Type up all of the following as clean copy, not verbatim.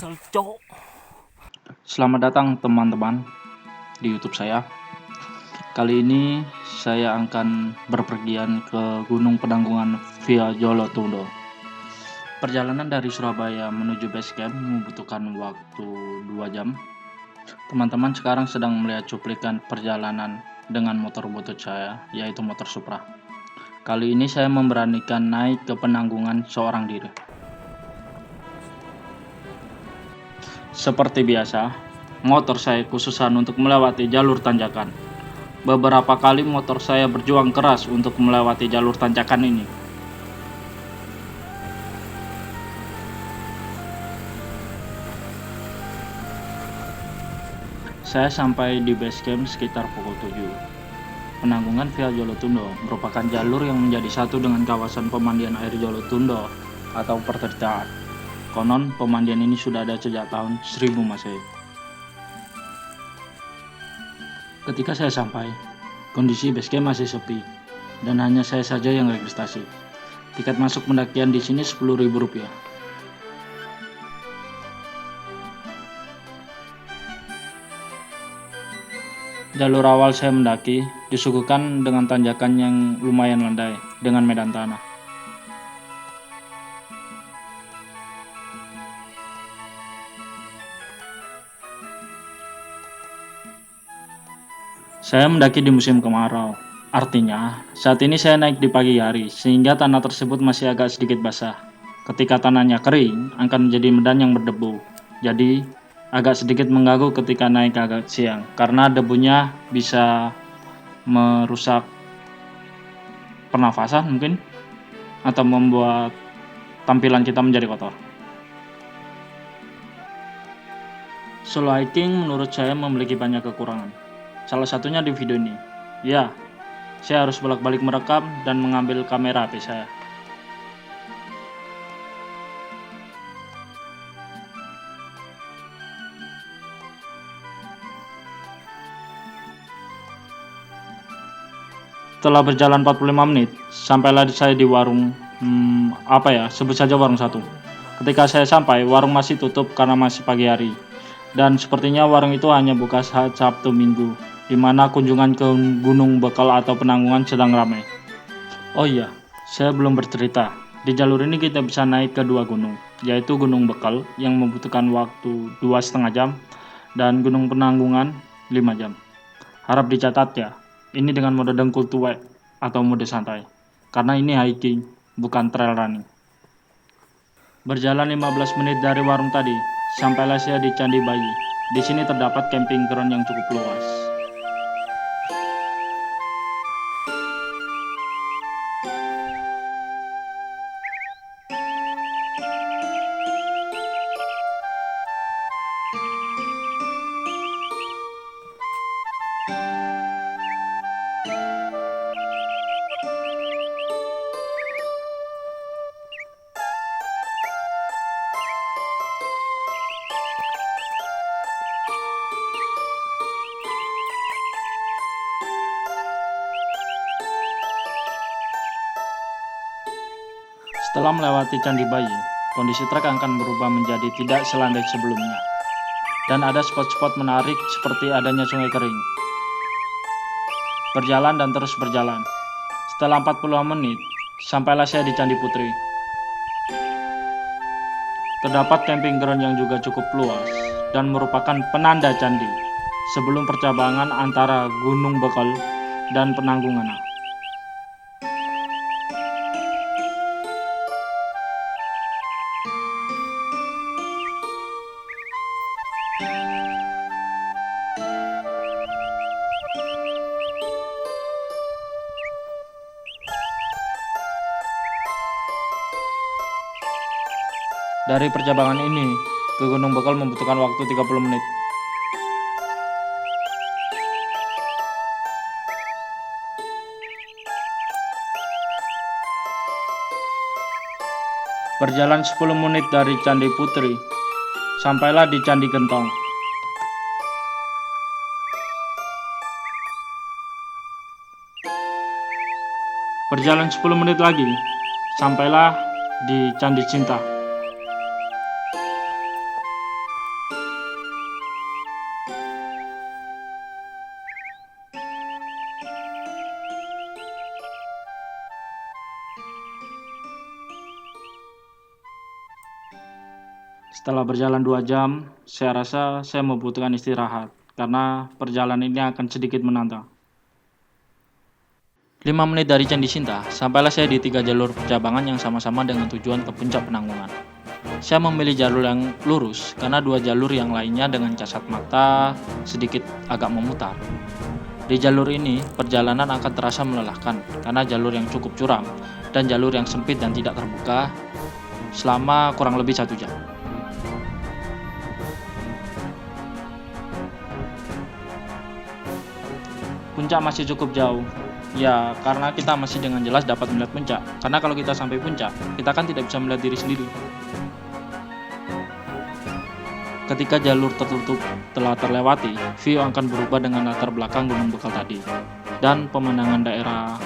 Kesel cowok. Selamat datang teman-teman di YouTube saya. Kali ini saya akan berpergian ke Gunung Penanggungan via Jolotundo. Perjalanan dari Surabaya menuju base camp membutuhkan waktu 2 jam. Teman-teman sekarang sedang melihat cuplikan perjalanan dengan motor butut saya, yaitu motor Supra. Kali ini saya memberanikan naik ke penanggungan seorang diri. Seperti biasa, motor saya khususan untuk melewati jalur tanjakan. Beberapa kali motor saya berjuang keras untuk melewati jalur tanjakan ini. Saya sampai di base camp sekitar pukul 7. Penanggungan via Jolotundo merupakan jalur yang menjadi satu dengan kawasan pemandian air Jolotundo atau Pertirtaan. Konon pemandian ini sudah ada sejak tahun 1000 Masehi. Ketika saya sampai, kondisi base camp masih sepi dan hanya saya saja yang registrasi. Tiket masuk pendakian di sini Rp10.000. Jalur awal saya mendaki disuguhkan dengan tanjakan yang lumayan landai dengan medan tanah. Saya mendaki di musim kemarau, artinya saat ini saya naik di pagi hari sehingga tanah tersebut masih agak sedikit basah. Ketika tanahnya kering, akan menjadi medan yang berdebu. Jadi agak sedikit mengganggu ketika naik agak siang karena debunya bisa merusak pernafasan mungkin atau membuat tampilan kita menjadi kotor. Solo hiking menurut saya memiliki banyak kekurangan. Salah satunya di video ini. Ya, saya harus bolak-balik merekam dan mengambil kamera HP saya. Setelah berjalan 45 menit, sampailah saya di warung sebut saja warung satu. Ketika saya sampai, warung masih tutup karena masih pagi hari. Dan sepertinya warung itu hanya buka saat Sabtu Minggu, di mana kunjungan ke Gunung Bekal atau Penanggungan sedang ramai. Oh iya, saya belum bercerita. Di jalur ini kita bisa naik ke dua gunung, yaitu Gunung Bekal yang membutuhkan waktu 2,5 jam dan Gunung Penanggungan 5 jam. Harap dicatat ya, ini dengan mode dengkul tuwek atau mode santai, karena ini hiking, bukan trail running. Berjalan 15 menit dari warung tadi, sampailah saya di Candi Bayi. Di sini terdapat camping ground yang cukup luas. Setelah melewati Candi Bayi, kondisi trek akan berubah menjadi tidak selandai sebelumnya. Dan ada spot-spot menarik seperti adanya sungai kering. Berjalan dan terus berjalan. Setelah 40 menit, sampailah saya di Candi Putri. Terdapat camping ground yang juga cukup luas dan merupakan penanda candi sebelum percabangan antara Gunung Bekal dan Penanggungan. Dari percabangan ini ke Gunung Bekal membutuhkan waktu 30 menit. Berjalan 10 menit dari Candi Putri, sampailah di Candi Gentong. Berjalan 10 menit lagi, sampailah di Candi Cinta. Setelah berjalan 2 jam, saya rasa saya membutuhkan istirahat karena perjalanan ini akan sedikit menantang. 5 menit dari Candi Sinta, sampailah saya di 3 jalur percabangan yang sama-sama dengan tujuan ke puncak Penanggungan. Saya memilih jalur yang lurus karena 2 jalur yang lainnya dengan kasat mata sedikit agak memutar. Di jalur ini, perjalanan akan terasa melelahkan karena jalur yang cukup curam dan jalur yang sempit dan tidak terbuka selama kurang lebih 1 jam. Puncak masih cukup jauh. Ya, karena kita masih dengan jelas dapat melihat puncak. Karena kalau kita sampai puncak, kita kan tidak bisa melihat diri sendiri. Ketika jalur tertutup telah terlewati, view akan berubah dengan latar belakang gunung bekal tadi. Dan pemandangan daerah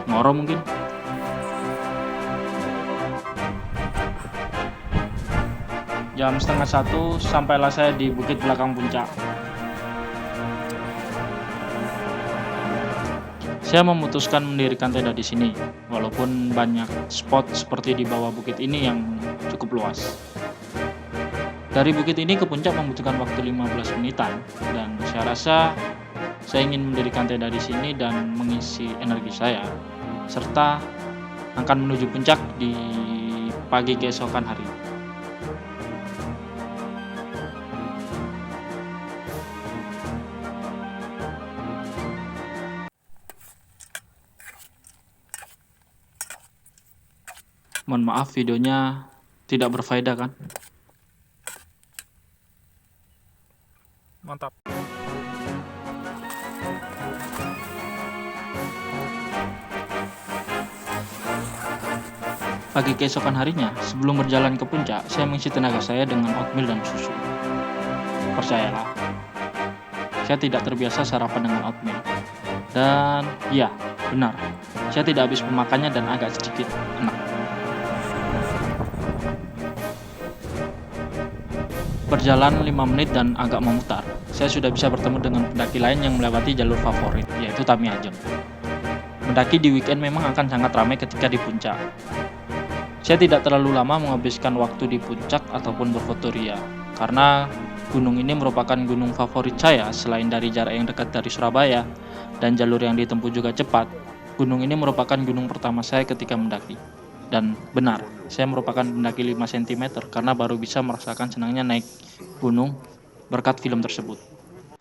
Ngoro mungkin. Jam setengah 1, sampailah saya di bukit belakang puncak. Saya memutuskan mendirikan tenda di sini, walaupun banyak spot seperti di bawah bukit ini yang cukup luas. Dari bukit ini ke puncak membutuhkan waktu 15 menitan, dan saya rasa saya ingin mendirikan tenda di sini dan mengisi energi saya, serta akan menuju puncak di pagi keesokan hari. Mohon maaf videonya tidak berfaedah kan? Mantap. Pagi keesokan harinya, sebelum berjalan ke puncak, saya mengisi tenaga saya dengan oatmeal dan susu. Percayalah, saya tidak terbiasa sarapan dengan oatmeal. Dan ya, benar, saya tidak habis memakannya dan agak sedikit enak. Berjalan 5 menit dan agak memutar, saya sudah bisa bertemu dengan pendaki lain yang melewati jalur favorit, yaitu Tami Ajeng. Mendaki di weekend memang akan sangat ramai ketika di puncak. Saya tidak terlalu lama menghabiskan waktu di puncak ataupun berfotoria, karena gunung ini merupakan gunung favorit saya selain dari jarak yang dekat dari Surabaya dan jalur yang ditempuh juga cepat. Gunung ini merupakan gunung pertama saya ketika mendaki. Dan benar, saya merupakan pendaki 5 cm karena baru bisa merasakan senangnya naik gunung berkat film tersebut.